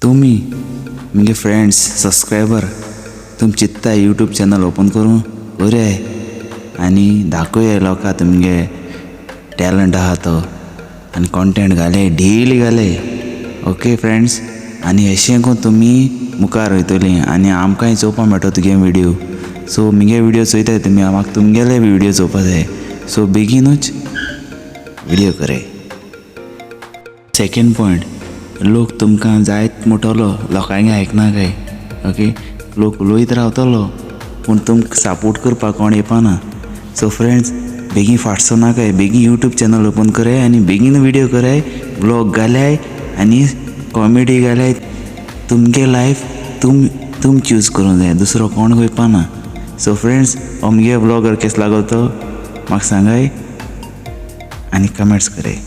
तुम्ही मुझे friends subscriber तुम चित्ता यूट्यूब चॅनल ओपन करूं बरे आनी दाखोया लोकां तुमगे टॅलंट आहा तो आनी कॉन्टेंट घाले डेली घाले ओके फ्रेंड्स आनी अशें करून तुमी मुखार वयतली आनी आमकांय चोवपा मेळटो तुगे व्हिडिओ सो मुगे व्हिडिओ चोयताय तुमी म्हाका तुमगेले व्हिडिओ चोवपा जाय सो बेगीनूच व्हिडिओ कराय सेकंड पॉयंट लोक तुमकां जायत मुठलो लोकांगे आयकना काय ओके लोक उलोयत रावतलो पूण तुमकां सपोर्ट करपाक कोण येवपाना सो फ्रेंड्स बेगीन फाटसो नाकाय बेगीन यूट्यूब चॅनल ओपन कराय आनी बेगीन व्हिडिओ कराय ब्लॉग घाल्याय आनी कॉमेडी घाल्याय तुमगे लायफ तुम चूज करूं जाय दुसरो कोण वयपाना सो फ्रेंड्स हो मुगे ब्लॉगर केस लागो तो म्हाका सांगाय आनी कमेंट्स कराय.